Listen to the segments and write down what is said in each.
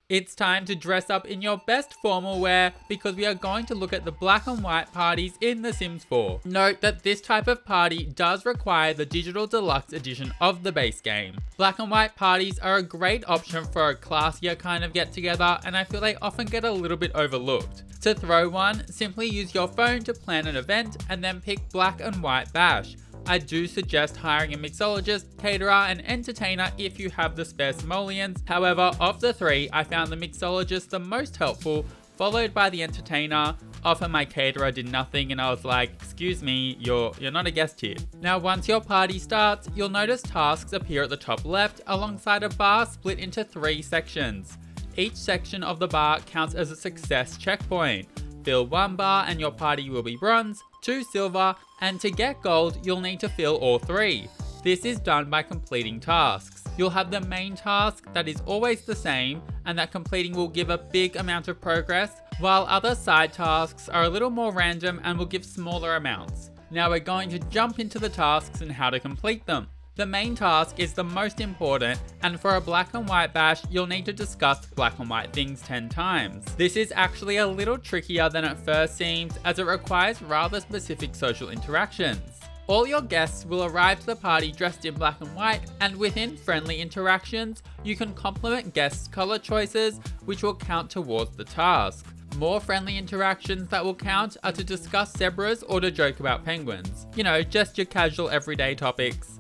It's time to dress up in your best formal wear because we are going to look at the black and white parties in The Sims 4. Note that this type of party does require the digital deluxe edition of the base game. Black and white parties are a great option for a classier kind of get together, and I feel they often get a little bit overlooked. To throw one, simply use your phone to plan an event and then pick black and white bash. I do suggest hiring a mixologist, caterer, and entertainer if you have the spare simoleons. However, of the three, I found the mixologist the most helpful, followed by the entertainer. Often my caterer did nothing and I was like, excuse me, you're not a guest here. Now once your party starts, you'll notice tasks appear at the top left alongside a bar split into 3 sections. Each section of the bar counts as a success checkpoint. Fill 1 bar and your party will be bronze, 2 silver, and to get gold, you'll need to fill all 3. This is done by completing tasks. You'll have the main task that is always the same, and that completing will give a big amount of progress, while other side tasks are a little more random and will give smaller amounts. Now we're going to jump into the tasks and how to complete them. The main task is the most important, and for a black and white bash, you'll need to discuss black and white things 10 times. This is actually a little trickier than it first seems, as it requires rather specific social interactions. All your guests will arrive to the party dressed in black and white, and within friendly interactions, you can compliment guests' color choices, which will count towards the task. More friendly interactions that will count are to discuss zebras or to joke about penguins. You know, just your casual everyday topics.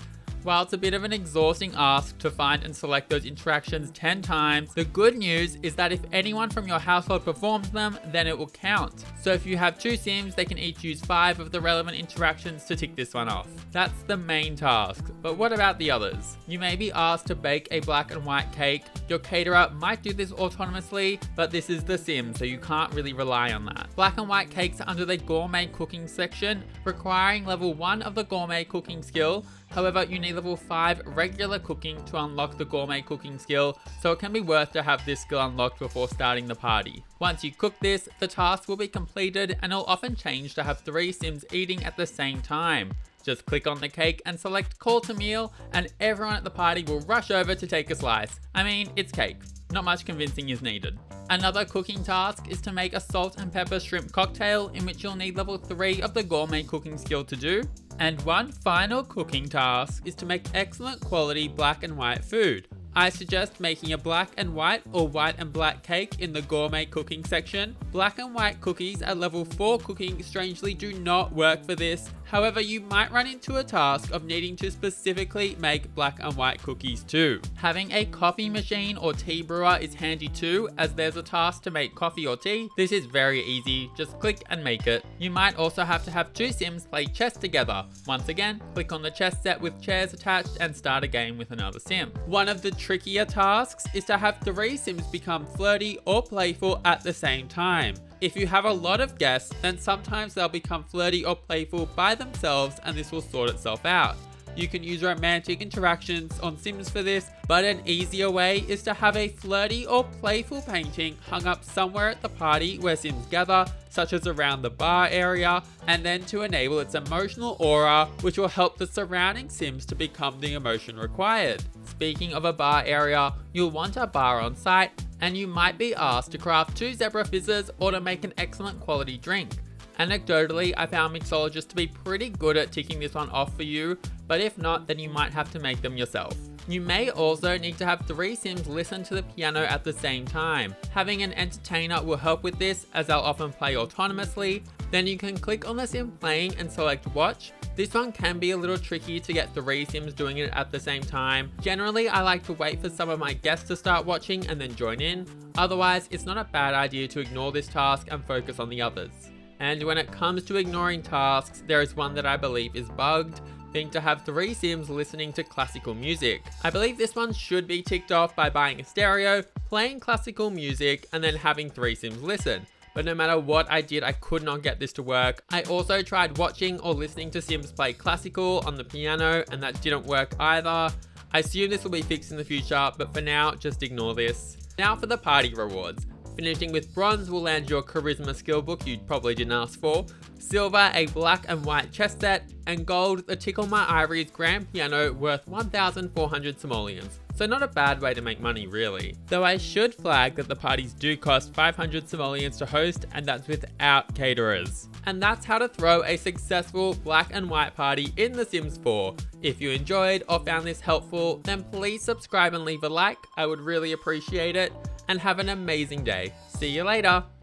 While it's a bit of an exhausting ask to find and select those interactions 10 times, the good news is that if anyone from your household performs them, then it will count. So if you have 2 Sims, they can each use 5 of the relevant interactions to tick this one off. That's the main task, but what about the others? You may be asked to bake a black and white cake. Your caterer might do this autonomously, but this is The Sims, so you can't really rely on that. Black and white cakes are under the gourmet cooking section, requiring level 1 of the gourmet cooking skill. However, you need level 5 regular cooking to unlock the gourmet cooking skill, so it can be worth to have this skill unlocked before starting the party. Once you cook this, the task will be completed and it'll often change to have 3 Sims eating at the same time. Just click on the cake and select call to meal, and everyone at the party will rush over to take a slice. I mean, it's cake. Not much convincing is needed. Another cooking task is to make a salt and pepper shrimp cocktail, in which you'll need level 3 of the gourmet cooking skill to do. And one final cooking task is to make excellent quality black and white food. I suggest making a black and white or white and black cake in the gourmet cooking section. Black and white cookies at level 4 cooking strangely do not work for this. However, you might run into a task of needing to specifically make black and white cookies too. Having a coffee machine or tea brewer is handy too, as there's a task to make coffee or tea. This is very easy, just click and make it. You might also have to have 2 Sims play chess together. Once again, click on the chess set with chairs attached and start a game with another Sim. One of the trickier tasks is to have 3 Sims become flirty or playful at the same time. If you have a lot of guests, then sometimes they'll become flirty or playful by themselves, and this will sort itself out. You can use romantic interactions on Sims for this, but an easier way is to have a flirty or playful painting hung up somewhere at the party where Sims gather, such as around the bar area, and then to enable its emotional aura, which will help the surrounding Sims to become the emotion required. Speaking of a bar area, you'll want a bar on site, and you might be asked to craft 2 zebra fizzes or to make an excellent quality drink. Anecdotally, I found mixologists to be pretty good at ticking this one off for you, but if not, then you might have to make them yourself. You may also need to have 3 Sims listen to the piano at the same time. Having an entertainer will help with this, as they'll often play autonomously. Then you can click on the Sim playing and select watch. This one can be a little tricky to get 3 Sims doing it at the same time. Generally, I like to wait for some of my guests to start watching and then join in. Otherwise, it's not a bad idea to ignore this task and focus on the others. And when it comes to ignoring tasks, there is one that I believe is bugged, being to have 3 Sims listening to classical music. I believe this one should be ticked off by buying a stereo, playing classical music, and then having 3 Sims listen. But no matter what I did, I could not get this to work. I also tried watching or listening to Sims play classical on the piano, and that didn't work either. I assume this will be fixed in the future, but for now, just ignore this. Now for the party rewards. Finishing with bronze will land your charisma skill book you probably didn't ask for, silver a black and white chess set, and gold the Tickle My Ivory's grand piano worth 1,400 simoleons. so not a bad way to make money really. Though I should flag that the parties do cost 500 simoleons to host, and that's without caterers. And that's how to throw a successful black and white party in The Sims 4. If you enjoyed or found this helpful, then please subscribe and leave a like, I would really appreciate it, and have an amazing day. See you later!